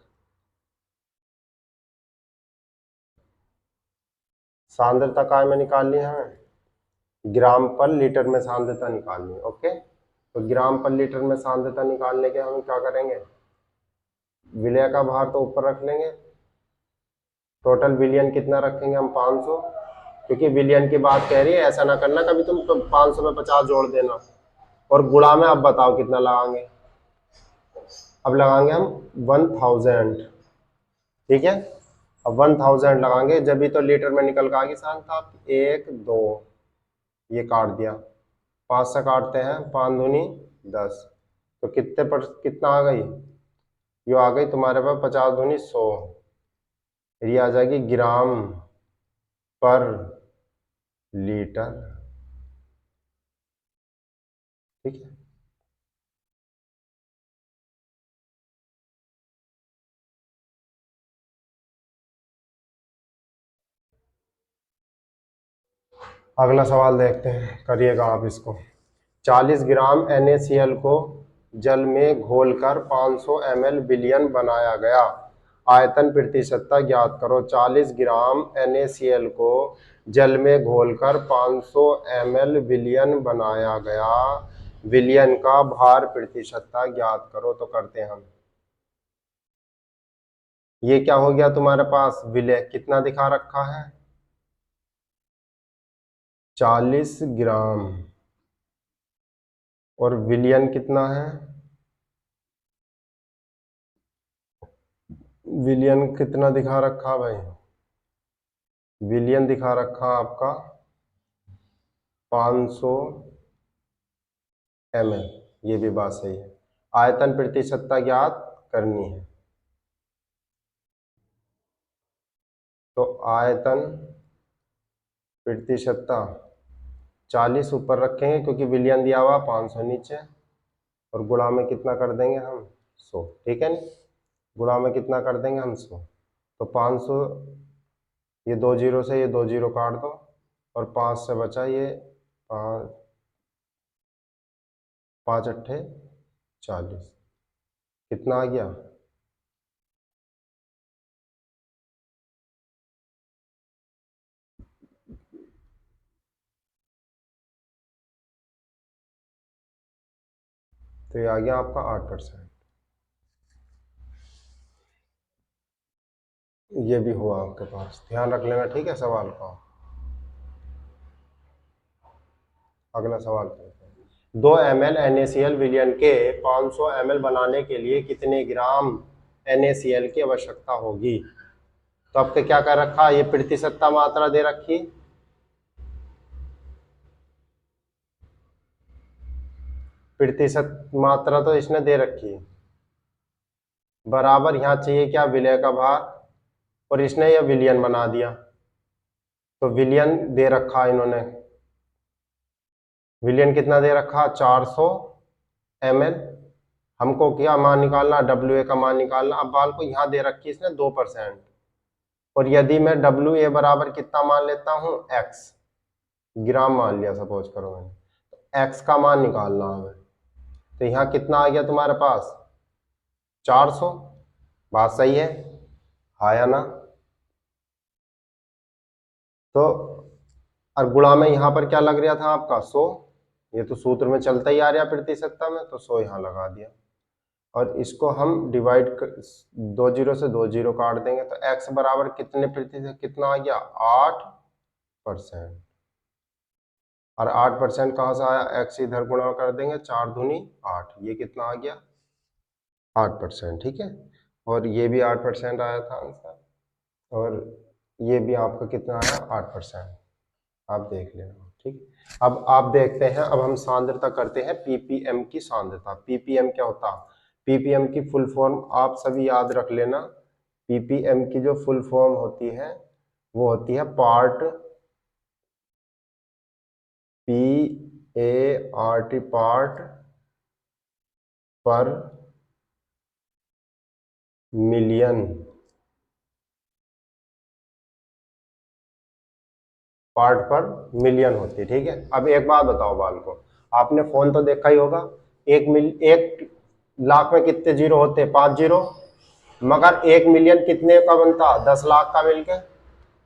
सांद्रता काय में निकालनी है हमें, ग्राम पर लीटर में सांद्रता निकालनी है। ओके, तो ग्राम पर लीटर में सांद्रता निकालने के हम क्या करेंगे, विलय का भार तो ऊपर रख लेंगे, टोटल विलयन कितना रखेंगे हम 500, क्योंकि विलयन की बात कह रही है, ऐसा ना करना कभी तुम तो 500 में 50 जोड़ देना। और गुणा में अब बताओ कितना लगाएंगे, अब लगाएंगे हम 1000, ठीक है। अब 1000 लगाएंगे, जब भी तो लीटर में निकल के आगे सांद्रता, 1 2 ये काट दिया, 5 से काटते हैं, 5 दूनी 10, तो कितने पर कितना आ गई, ये आ गई तुम्हारे पास 50 दूनी 100, ये आ जाएगी ग्राम पर लीटर, ठीक है। अगला सवाल देखते हैं, करिएगा आप इसको। 40 ग्राम NaCl को जल में घोलकर 500 ml विलयन बनाया गया। आयतन प्रतिशतता ज्ञात करो। 40 ग्राम NaCl को जल में घोलकर 500 ml विलयन बनाया गया। विलयन का भार प्रतिशतता ज्ञात करो। तो करते हैं हम। ये क्या हो गया तुम्हारे पास, विलय कितना दिखा रखा है, 40 ग्राम, और विलयन कितना है, विलयन कितना दिखा रखा भाई, विलयन दिखा रखा आपका 500 ml। ये भी बात सही है। आयतन प्रतिशतता ज्ञात करनी है। तो आयतन प्रतिशतता 40 ऊपर रखेंगे क्योंकि विलयन दिया हुआ 500 नीचे, और गुणा में कितना कर देंगे हम, 100। ठीक है नी, गुणा में कितना कर देंगे हम, 100। तो 500, ये 2 जीरो से ये 2 जीरो काट दो, और 5 से बचा ये 5, 5 अट्ठे 40, कितना आ गया, तो ये आ गया आपका 8%। ये भी हुआ आपके पास, ध्यान रख लेना, ठीक है सवाल का। अगला सवाल करते हैं। 2 ml NaCl विलयन के 500 ml बनाने के लिए कितने ग्राम NaCl की आवश्यकता होगी। तो आपके क्या कर रखा, ये प्रतिशतता मात्रा दे रखी, प्रतिशत मात्रा तो इसने दे रखी है, बराबर यहाँ चाहिए क्या, विलय का भार, और इसने यह विलयन बना दिया। तो विलयन दे रखा इन्होंने, विलयन कितना दे रखा, 400 ml। हमको क्या मान निकालना, WA का मान निकालना। अब बाल को यहाँ दे रखी इसने 2%, और यदि मैं WA बराबर कितना मान लेता हूँ, x ग्राम मान लिया सपोज करो मैंने, तो x का मान निकालना हमें। तो यहाँ कितना आ गया तुम्हारे पास, 400। बात सही है, आया ना। तो और गुणा में यहाँ पर क्या लग रहा था आपका, 100। ये तो सूत्र में चलता ही आ रहा प्रतिशतता में, तो 100 यहाँ लगा दिया, और इसको हम डिवाइड 2 जीरो से 2 जीरो काट देंगे। तो x बराबर कितने प्रतिशत, कितना आ गया, 8%। और 8% कहाँ से आया, x इधर गुणा कर देंगे, 4 दूनी 8, ये कितना आ गया, 8%। ठीक है, और ये भी 8% आया था आंसर, और ये भी आपका कितना आया, 8%। आप देख लेना। ठीक, अब आप देखते हैं, अब हम सांद्रता करते हैं, ppm की सांद्रता। ppm क्या होता है, ppm की फुल फॉर्म आप सभी याद रख लेना। ppm की जो फुल फॉर्म होती है वो होती है पार्ट, PART, पार्ट पर मिलियन, पार्ट पर मिलियन होती है। ठीक है, अब एक बात बताओ बाल को, आपने फोन तो देखा ही होगा, 1 लाख में कितने जीरो होते हैं, 5 जीरो, मगर 1 मिलियन कितने का बनता, 10 लाख का मिलके।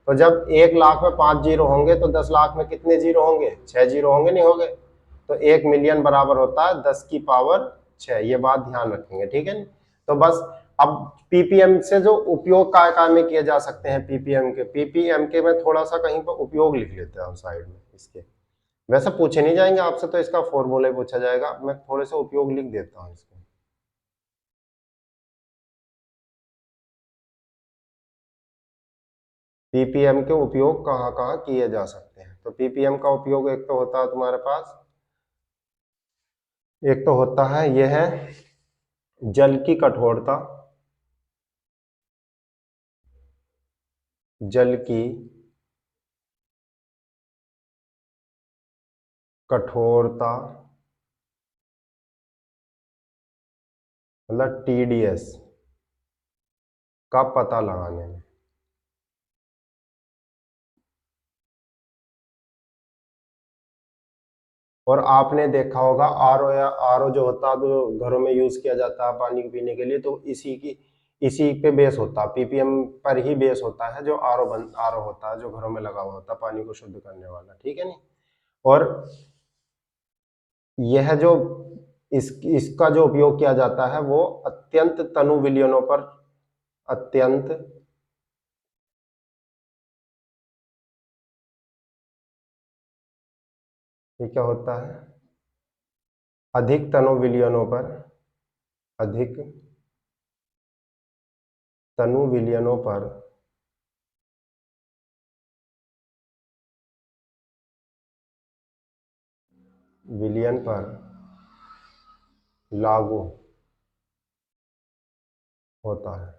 तो जब 1 लाख में 5 जीरो होंगे तो 10 लाख में कितने जीरो होंगे, 6 जीरो होंगे, नहीं होंगे। तो 1 मिलियन बराबर होता है 10 की पावर 6। ये बात ध्यान रखेंगे, ठीक है। तो बस अब पीपीएम से जो उपयोग काय काय में किए जा सकते हैं, पीपीएम के में थोड़ा सा कहीं पर उपयोग लिख लेते हैं साइड में इसके। वैसे पूछे नहीं जाएंगे आपसे, तो इसका फॉर्मूला पूछा जाएगा, मैं थोड़े से उपयोग लिख देता हूँ इसके। पीपीएम के उपयोग कहाँ कहाँ किए जा सकते हैं। तो पीपीएम का उपयोग एक तो होता है तुम्हारे पास, एक तो होता है यह है जल की कठोरता, जल की कठोरता मतलब TDS का पता लगाने में। और आपने देखा होगा आरओ या आरओ जो होता है जो घरों में यूज किया जाता है पानी पीने के लिए, तो इसी पे बेस होता है, पीपीएम पर ही बेस होता है जो आरओ होता है जो घरों में लगा हुआ होता है पानी को शुद्ध करने वाला, ठीक है नहीं। और यह जो इसका जो उपयोग किया जाता है वो अत्यंत तनु विलयनों पर, अत्यंत ये क्या होता है, अधिक तनु विलयनों पर, अधिक तनु विलयनों पर विलयन पर लागू होता है।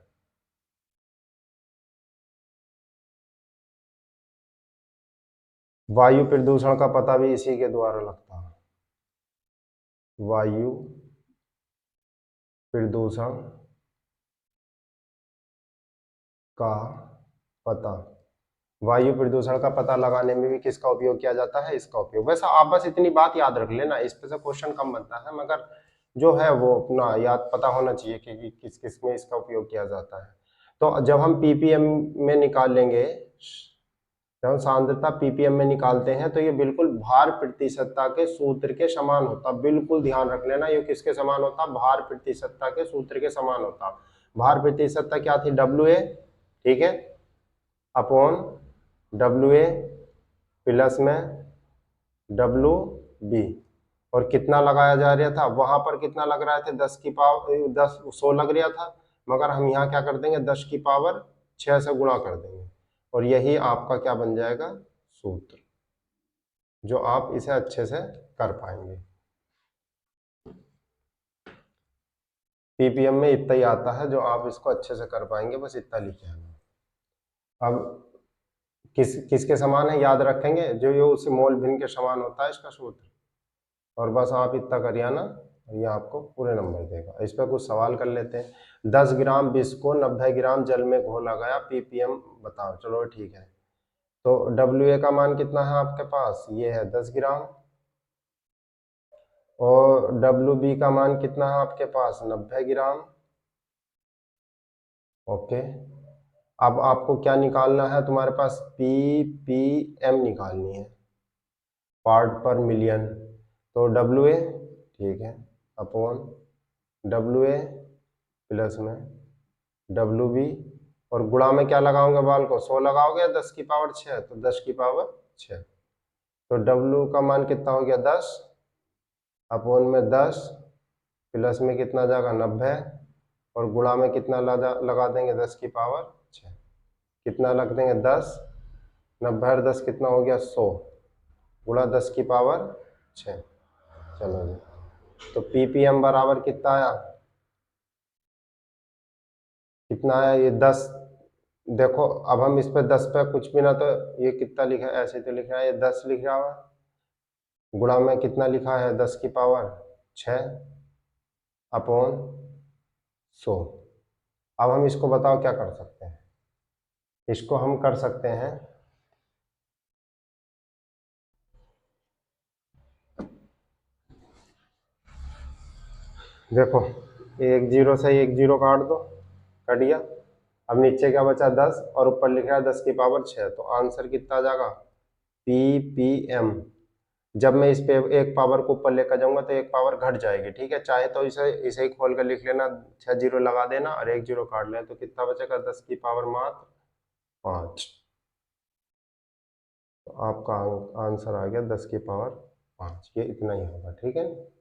वायु प्रदूषण का पता भी इसी के द्वारा लगता है। वायु प्रदूषण का पता, वायु प्रदूषण का पता लगाने में भी किसका उपयोग किया जाता है, इसका उपयोग। वैसे आप बस इतनी बात याद रख लेना, इस पे से क्वेश्चन कम बनता है, मगर जो है वो अपना याद पता होना चाहिए कि किस किस में इसका उपयोग किया जाता है। तो जब हम पीपीएम में निकालेंगे, जब हम सांद्रता पीपीएम में निकालते हैं तो ये बिल्कुल भार प्रतिशतता के सूत्र के समान होता, बिल्कुल ध्यान रख लेना, ये किसके समान होता, भार प्रतिशतता के सूत्र के समान होता। भार प्रतिशतता क्या थी, WA, ठीक है, अपॉन WA प्लस में WB, और कितना लगाया जा रहा था, वहां पर कितना लग रहा था, 10 की पावर 100 लग रहा था, मगर हम यहाँ क्या कर देंगे, 10 की पावर 6 से गुणा कर देंगे, और यही आपका क्या बन जाएगा, सूत्र, जो आप इसे अच्छे से कर पाएंगे। पीपीएम में इतना ही आता है जो आप इसको अच्छे से कर पाएंगे, बस इतना लिखे हैं। अब किसके समान है याद रखेंगे, जो ये उस मोल भिन्न के समान होता है इसका सूत्र, और बस आप इतना करिए ना, ये आपको पूरे नंबर देगा। इस पर कुछ सवाल कर लेते हैं। 10 ग्राम विष को 90 ग्राम जल में घोला गया, पीपीएम बताओ। चलो ठीक है, तो WA का मान कितना है आपके पास, ये है 10 ग्राम, और WB का मान कितना है आपके पास, 90 ग्राम। ओके, अब आपको क्या निकालना है, तुम्हारे पास PPM निकालनी है, पार्ट पर मिलियन, तो WA, ठीक है, अपॉन WA प्लस में WB, और गुणा में क्या लगाओगे बाल को, 100 लगाओगे, 10 की पावर 6, तो 10 की पावर 6, तो W का मान कितना हो गया, 10, अपॉन में 10 प्लस में कितना जाएगा, 90, और गुणा में कितना लगा देंगे, 10 की पावर 6, कितना लग देंगे, 10, 90 और 10 कितना हो गया, 100, गुणा 10 की पावर 6। चलो जी, तो पीपीएम बराबर कितना आया, कितना आया, ये 10, देखो अब हम इस पे 10 पे कुछ भी ना, तो ये कितना लिखा है, ऐसे तो लिख रहा है, ये 10 लिख रहा है, गुणा में कितना लिखा है, 10 की पावर 6 अपॉन 100। अब हम इसको बताओ क्या कर सकते हैं, इसको हम कर सकते हैं, देखो एक जीरो से एक जीरो काट दो, कट गया, अब नीचे क्या बचा, 10, और ऊपर लिख रहा है 10 की पावर 6, तो आंसर कितना आ जाएगा, पीपीएम। जब मैं इस पे एक पावर को ऊपर लेकर जाऊंगा तो एक पावर घट जाएगी, ठीक है, चाहे तो इसे इसे ही खोल कर लिख लेना, 6 जीरो लगा देना और एक जीरो काट लेना, तो कितना बचेगा, 10 की पावर मात्र 5, तो आपका आंसर आ गया 10 की पावर 5, ये इतना ही होगा, ठीक है।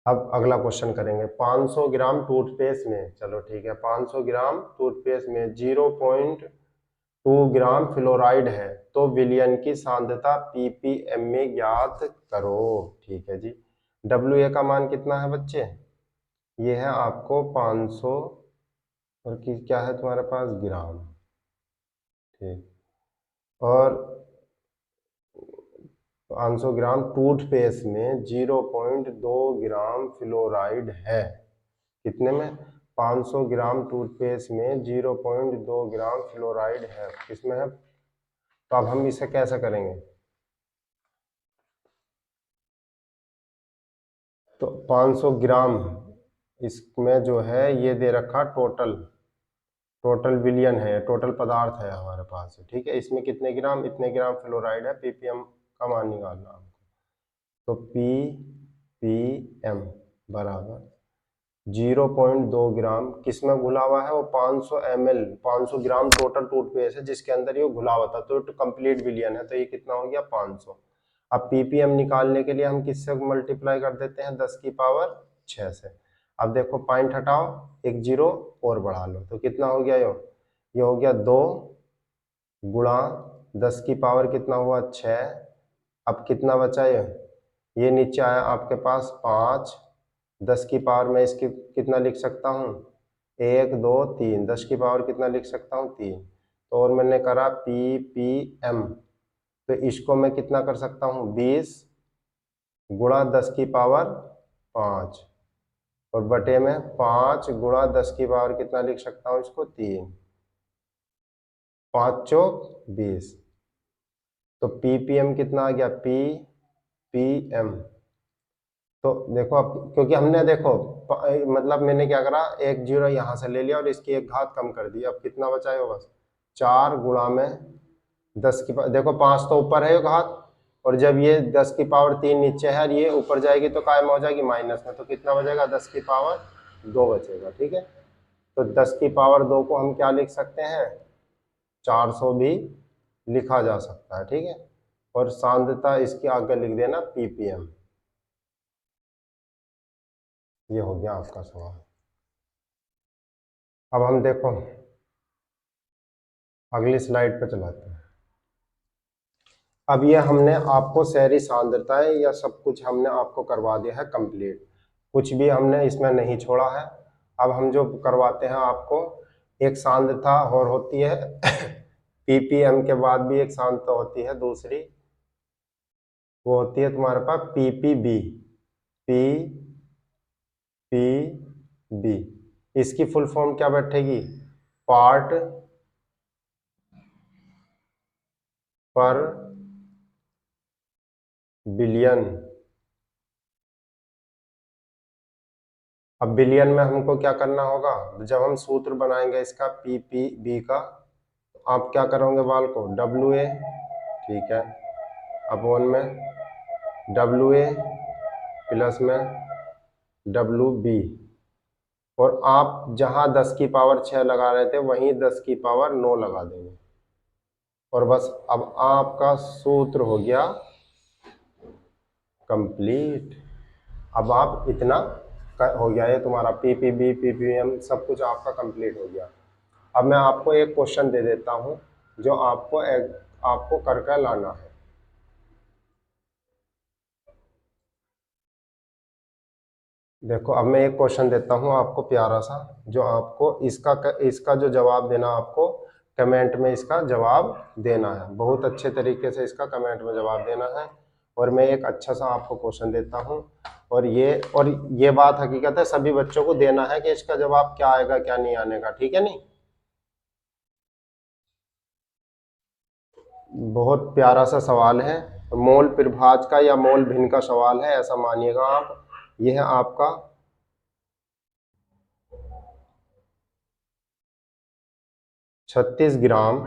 अब अगला क्वेश्चन करेंगे, 500 ग्राम टूथपेस्ट में, चलो ठीक है, 500 ग्राम टूथपेस्ट में 0.2 ग्राम फ्लोराइड है, तो विलयन की सांद्रता पीपीएम में ज्ञात करो, ठीक है जी। WA का मान कितना है बच्चे, ये है आपको 500, और क्या है तुम्हारे पास, ग्राम, ठीक, और 500 ग्राम टूथपेस्ट में 0.2 ग्राम फ्लोराइड है, कितने में, 500 ग्राम टूथपेस्ट में 0.2 ग्राम फ्लोराइड है, किसमें है, तो अब हम इसे कैसे करेंगे, तो 500 ग्राम इसमें जो है ये दे रखा टोटल विलियन है, टोटल पदार्थ है हमारे पास, ठीक है। इसमें कितने ग्राम, इतने ग्राम फ्लोराइड है, पीपीएम का मान निकालना हमको। तो पीपीएम बराबर 0.2 ग्राम किसमें घुला हुआ है, वो 500 ml 500 ग्राम टोटल टूथपेस्ट है जिसके अंदर ये घुला हुआ था, तो कंप्लीट विलियन है, तो ये कितना हो गया 500। अब पीपीएम निकालने के लिए हम किससे मल्टीप्लाई कर देते हैं, 10 की पावर 6 से। अब देखो पॉइंट हटाओ, एक जीरो और बढ़ा लो, तो कितना हो गया ये हो गया 2 गुणा 10 की पावर कितना हुआ 6। अब कितना बचा ये नीचे आया आपके पास 5, 10 की पावर में इसकी कितना लिख सकता हूँ 1 2 3, 10 की पावर कितना लिख सकता हूँ 3। तो और मैंने करा पीपीएम, तो इसको मैं कितना कर सकता हूँ 20 गुणा 10 की पावर 5 और बटे में 5 गुणा 10 की पावर कितना लिख सकता हूँ इसको 3, 5 चौक 20। तो पीपीएम कितना आ गया पीपीएम। तो देखो अब क्योंकि हमने देखो मतलब मैंने क्या करा, एक जीरो यहाँ से ले लिया और इसकी एक घात कम कर दी। अब कितना बचा है बस 4 गुणा में 10 की पावर, देखो 5 तो ऊपर है घात, और जब ये 10 की पावर 3 नीचे है और ये ऊपर जाएगी तो कायम हो जाएगी माइनस में, तो कितना बचेगा 10 की पावर 2 बचेगा, ठीक है। तो 10 की पावर 2 को हम क्या लिख सकते हैं 400 भी लिखा जा सकता है, ठीक है। और सांद्रता इसकी आगे लिख देना पीपीएम। ये हो गया आपका सवाल। अब हम देखो अगली स्लाइड पे चलाते हैं। अब ये हमने आपको शहरी सांद्रताएं या सब कुछ हमने आपको करवा दिया है कंप्लीट, कुछ भी हमने इसमें नहीं छोड़ा है। अब हम जो करवाते हैं आपको, एक सांद्रता और होती है पीपीएम के बाद भी एक सांद्रता होती है दूसरी, वो होती है तुम्हारे पास पीपीबी। पीपीबी इसकी फुल फॉर्म क्या बैठेगी, पार्ट पर बिलियन। अब बिलियन में हमको क्या करना होगा, जब हम सूत्र बनाएंगे इसका पीपीबी का, आप क्या करोगे बाल को डब्ल्यू ए, ठीक है, अपॉन में डब्ल्यू ए प्लस में डब्ल्यू बी, और आप जहां 10 की पावर 6 लगा रहे थे वहीं 10 की पावर 9 लगा देंगे, और बस अब आपका सूत्र हो गया कंप्लीट। अब आप इतना हो गया, ये तुम्हारा पीपीबी पीपीएम सब कुछ आपका कंप्लीट हो गया। अब मैं आपको एक क्वेश्चन दे देता हूं जो आपको करके लाना है। देखो अब मैं एक क्वेश्चन देता हूं आपको प्यारा सा, जो आपको इसका जो जवाब देना, आपको कमेंट में इसका जवाब देना है, बहुत अच्छे तरीके से इसका कमेंट में जवाब देना है। और मैं एक अच्छा सा आपको क्वेश्चन देता हूं, और ये बात हकीकत है, सभी बच्चों को देना है कि इसका जवाब क्या आएगा क्या नहीं आने का, ठीक है नहीं। बहुत प्यारा सा सवाल है, मोल प्रभाज का या मोल भिन्न का सवाल है, ऐसा मानिएगा आप। यह है आपका 36 ग्राम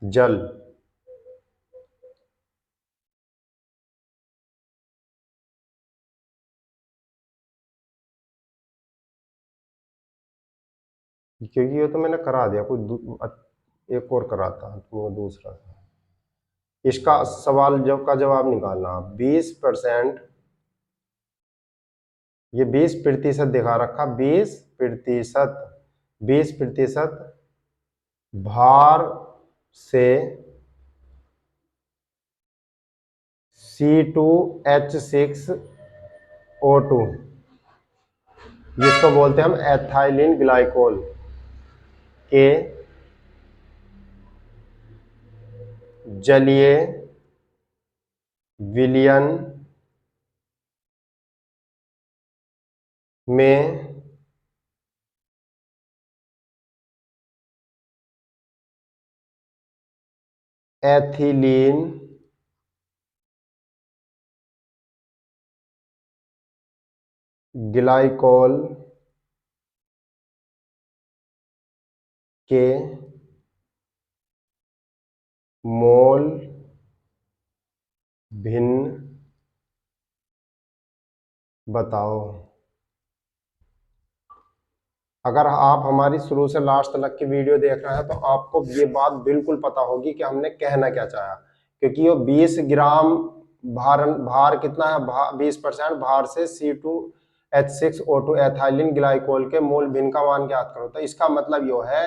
जल क्योंकि ये तो मैंने करा दिया, एक और कराता तो दूसरा। इसका सवाल का जवाब निकालना, 20%, ये 20% दिखा रखा, 20%, 20% भार से C2H6O2, जिसको बोलते हैं हम एथाइलिन ग्लाइकोल के जलीय विलयन में एथिलीन ग्लाइकोल के मोल भिन्न बताओ। अगर आप हमारी शुरू से लास्ट तक की वीडियो देख रहे हैं तो आपको ये बात बिल्कुल पता होगी कि हमने कहना क्या चाहा, क्योंकि ये 20 ग्राम भार कितना है, 20% भार से C2H6O2 एथाइलिन ग्लाइकोल के मोल भिन्न का मान ज्ञात करो। तो इसका मतलब यो है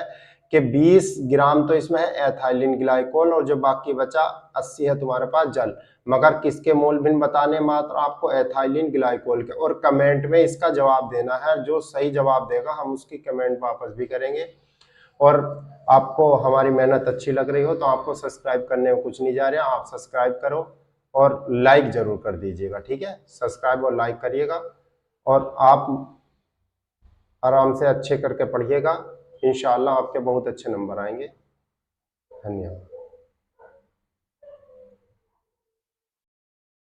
कि 20 ग्राम तो इसमें है एथाइलिन ग्लाइकोल और जो बाकी बचा 80 है तुम्हारे पास जल, मगर किसके मोल भिन्न बताने, मात्र आपको एथाइलिन ग्लाइकोल के। और कमेंट में इसका जवाब देना है, जो सही जवाब देगा हम उसकी कमेंट वापस भी करेंगे। और आपको हमारी मेहनत अच्छी लग रही हो तो आपको सब्सक्राइब करने में कुछ नहीं जा रहा, आप सब्सक्राइब करो और लाइक जरूर कर दीजिएगा, ठीक है। सब्सक्राइब और लाइक करिएगा और आप आराम से अच्छे करके पढ़िएगा, इंशाल्लाह आपके बहुत अच्छे नंबर आएंगे। धन्यवाद।